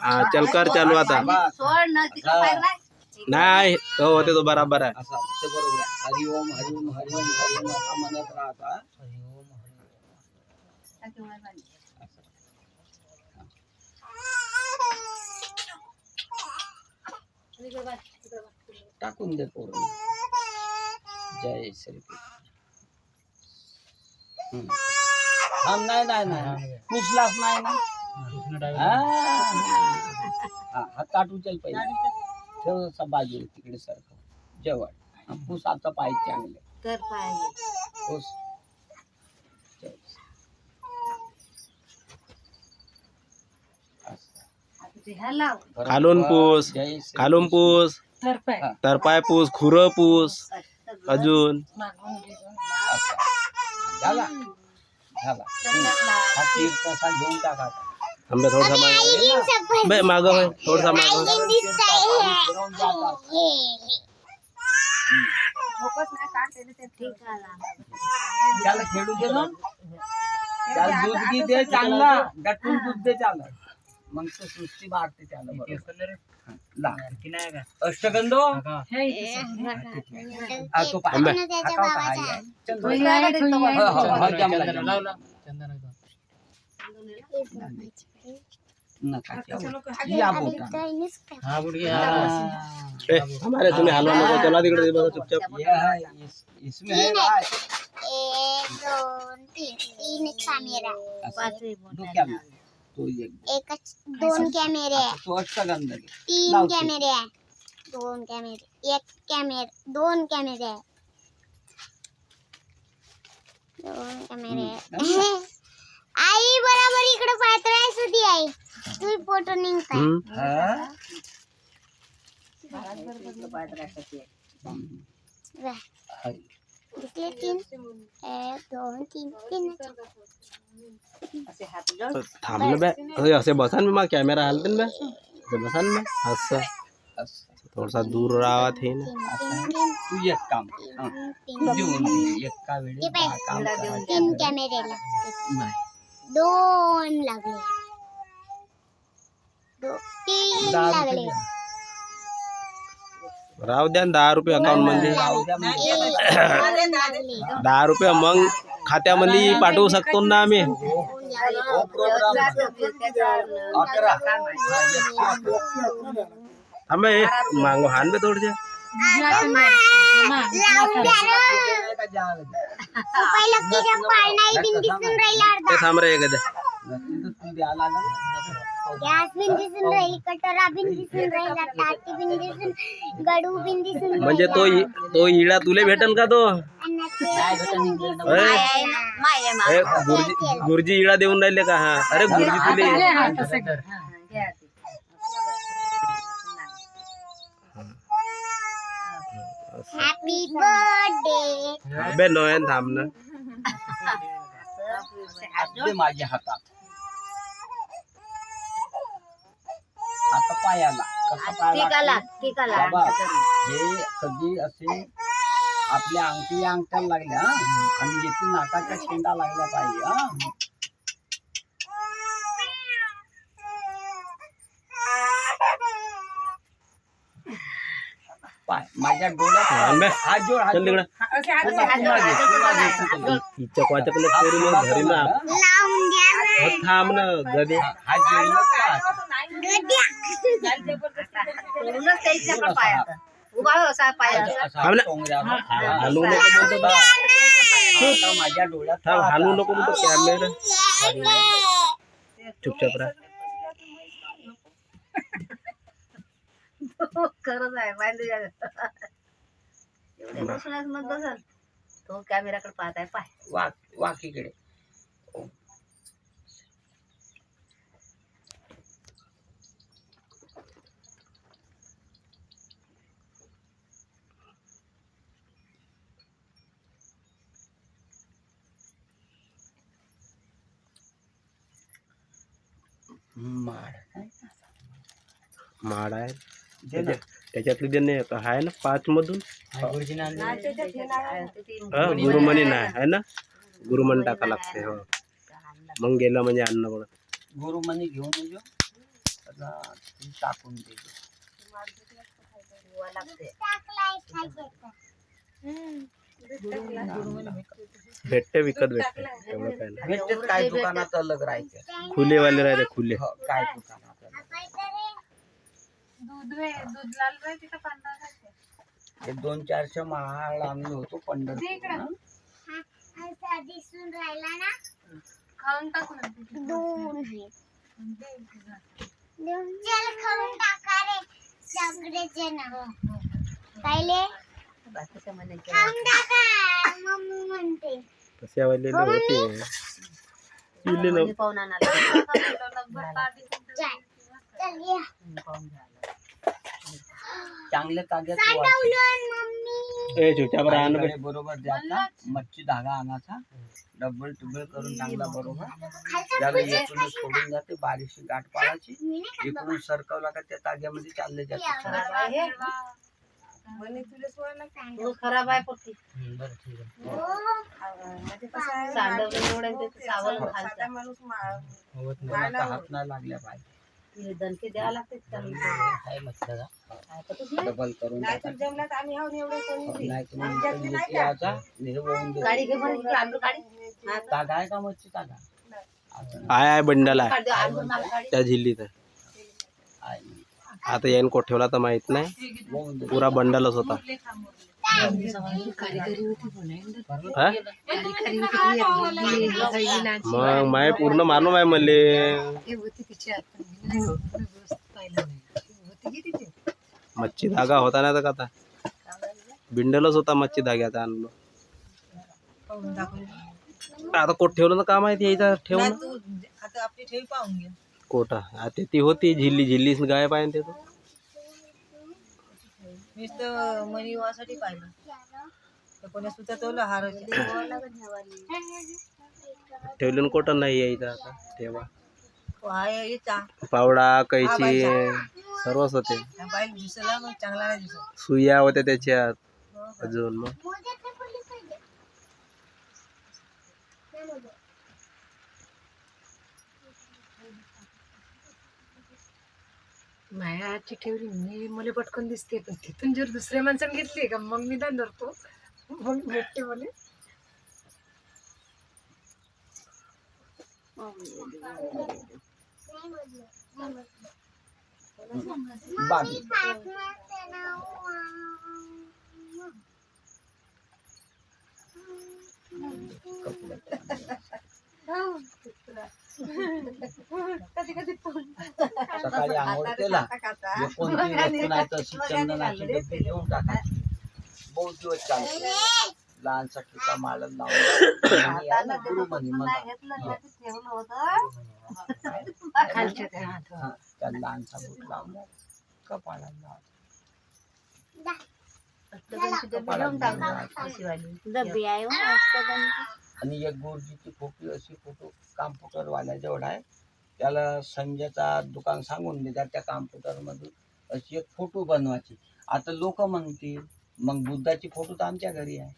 हाँ चल कर चालू आता नाही तो होते तो बराबर आहे. असं ते बरोबर आहे. हरिओम हरिओम हरिओम हरिओम असं म्हणत राहता. टाकून दे पूर्ण. जय श्री हम नाही नाही नाही पुसलाच नाही ना. हात काटू चल पहिले ठेव बाजूला तिकडे सारखं जेवण पुस आता पाहिजे चांगले पुस. खालून पूस खालून पूस तरपाय पूस खुरं पूस अजून झाला झाला. हा तीर तसा घेऊन टाका. आंबे थोडासा माग माग थोडासा माग. त्याला खेळू दे ना. त्याला दूध घी दे चांगला गटून दूध दे चांगला. मग तो सृष्टी वाढते त्याला बरोबर. अष्टगंधो हमारे तुम्हें हलवा नको चला तिकडे बघा चुपचाप. इसमें है भाई. 1 2 3 कॅमेरा तो एक 2 कॅमेरे तो अष्टगंध 3 कॅमेरे 2 कॅमेरे 1 कॅमेरा 2 कॅमेरे 2 कॅमेरे. आई बरोबर इकडे पात्रायस होती आई तू फोटो निघताय. दिसले 3 1 2 3 थांबलं बे असे बसान मी मग कॅमेरा हलते ना बे बसान ना असं थोडासा दूर राहत हे ना. तू एक काम देऊन दे एका वेळी काम 3 कॅमेरे नाही 2 लागले 3 लागले. राहू द्या 10 रुपये अकाउंट मध्ये 10 रुपये मग खात्यामध्ये पाठवू शकतो ना आम्ही. आम्ही मागो हान बे थोडे ते थांब रे एकदा. गॅस बिन दिसून राहील कटोरा बिन दिसून राहिला टाकी बिन दिसून गडू बिन दिसून म्हणजे तो इळा तुले भेटल का तो गुरुजी इळा देऊन राहिले का. हा अरे गुरुजी तुले हॅपी बर्थडे. अबे नोयन थांब ना. दे माझ्या हातात आता पायाला कसा पायाला बाबा हे कधी असे आपल्या अंगठ्याला लागल्या आणि येथे नाकाच्या शेंडा लागल्या पाहिजे. पाय माझ्या डोळ्यात हात जोड हात जोड. चकवाचकले करून घरी ना लावून घ्या थांब ना गदे. हात जोडून हालू नको म्हणतो बा. माझ्या डोळ्यात थांब हालू नको म्हणतो कॅमेरा चुपचाप राहा. खरंच आहे माहिती तो कॅमेराकडे पाहत आहे पाय वाकीकडे. माड आहे त्याच्यातली देणे आहे ना 5 मधून. गुरुमणी नाही आहे ना गुरुमणी टाका लागते. हो मग गेलं म्हणजे अन्न बघ गुरुमणी घेऊन आता ती टाकून दे. गोवा लागते. भेटते विकत भेटते एवढं काय नाही. भेटते काय दुकानात अलग राहायचे. खुलेवाले राहते खुले. हो, काय दुकानात अलग. हे 200-400 महाळ आणलं होतो पंढरपूर. दिसून राहिला ना खाऊन टाकू दोन चल खाऊन टाका रे सगळेचे ना कायले बाकीचं म्हणायचं खाऊन टाका मम्मी म्हणते तसे वालेले होते पिले कोणी पाहून आणायला चल या पाहून झालं. चांगले ताग्यात साठवलं मम्मी ए छोट्या बरं आण बे. बरोबर द्यायचा. मच्छी धागा आणायचा डबल टुबल करून चांगला बरोबर. खालचं त्याला इकडून सोडून जाते बारीकशी गाठ पाडायची. मी नाही खात इकडून सरकवला का त्या ताग्यामध्ये चालले जाते. खराब आहे हे. तो खराब आहे पोटी. बरं ठीक आहे. हो. सांडवलं एवढं ते सावल खालचा. होत नाही आता हात नाही लागल्या पाहिजे. ते दणके द्यावं लागते चांगली. आहे मच्छी धागा ऐकतच नाही. डबल करून टाकायचं. नाही तर मग इकडे घेतली याचा, हे होऊन देऊ. गाडी घे बरं इकडे आणलं गाडी. हा, तागा आहे का मच्छी तागा? आहे बंडल आहे काढ दे, आणून मला गाडी. त्या झिल्लीत आहे. आहे. आता यान कोठेवला तर माहित नाही होऊन देऊ. पुरा बंडलच होता. हा? मग माय पूर्ण मालूम आहे मले. मच्छी धागा होता ना तर आता बिंडलच होता मच्छी धाग्याचा आणलो. आता कोट ठेवलं तर का माहिती यायचा ठेवणं आता आपली ठेवी पाहून घे. कोटा आता ती होती झिल्ली गायब आहे ते नुसतं मनी वासाठी पाहिलं तर कोणी सुद्धा तोला हार ठेवलं कोटा नाही यायचा आता ठेवा. याचा पावडा कैची सर्वच होते. पाहिजे दिसला मग चांगला नाही दिसत. सुया होत्या त्याच्यात अजून मग मोज्यात नाही पडली पाहिजे नाही मोज्यात. माया आजची ठेवली मी मला पटकन दिसते पण तिथून जर दुसऱ्या माणसाने घेतली का मग मी दान धरतो मग भेटते मला. बाकी सकाळी आंघोळ केला हे कोणती वस्तू नाही तशी चंदनाची डब्बी घेऊन टाकायची. बहुत दिवस चालते. लहानसा ठिका माळ लावून गुरु म्हणे मला खालच्या त्या हात हा, त्या लहानसा बोट लावून कपाळाला डब्बी आहे हो, मस्त बनते. आणि एक गोरजीची खोकी अशी फोटो कॉम्प्युटर वाल्या जेवढा आहे त्याला संजयचा दुकान सांगून देतात त्या कॉम्प्युटर मधून अशी एक फोटो बनवायची. आता लोक म्हणतील मग बुद्धाची फोटो तर आमच्या घरी आहे.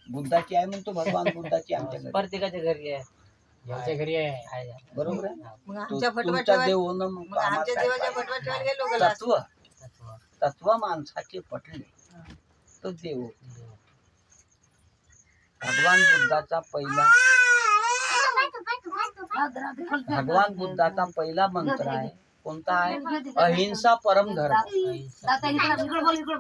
बुद्धाची आहे म्हणतो भगवान बुद्धाची आमच्या घरी प्रत्येकाच्या घरी आहे. आमच्या घरी आहे. बरोबर आहे. मग तो आमच्या फटवा तुमचा देव होणं मग मग आमच्या आम्हाला देवाच्या काय फटवा ठेवायला गेलो पाहिजे? गेला. तत्व माणसाचे पटले तो देव होतो. भगवान बुद्धाचा पहिला भगवान बुद्धाचा पहिला मंत्र आहे कोणता आहे? अहिंसा परम धर्म.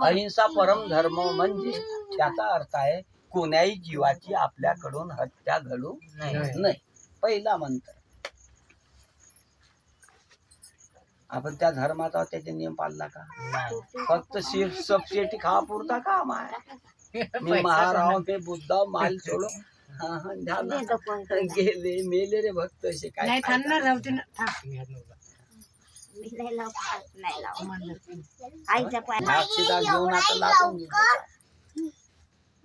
अहिंसा परम धर्म म्हणजे त्याचा अर्थ आहे कोण्याही जीवाची आपल्याकडून हत्या घडू नाही. पहिला मंत्र. आपण त्या धर्माचा त्याचे नियम पाळला का? फक्त सबसिडी खा पुरता काम आहे. मी महाराव मी बुद्धा माल सोडो गेले मेले रे भक्त असे काय नाही थांबणार राहते ना. आईचा पाय अक्षिदा घेऊन आता लागून गेले.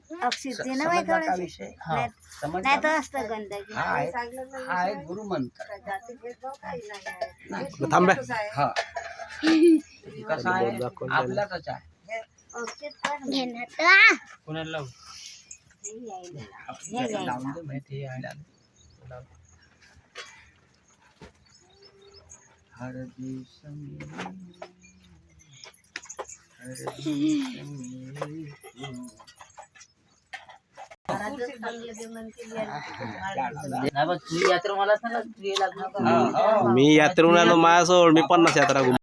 अक्षिते ना समजला का विषय? समजला नाही तर ना? असतं गंधची हा आहे गुरु मंत्र. थांबे हा कसा आहे आपल्याच आहे. घेणार कोणाला लावू? लावून दे माहिती आहे आपल्याला. हर देश में, हर देश में तू. मी यात्रेहून आलो माझ्यासोबत मी 50 यात्रा घुम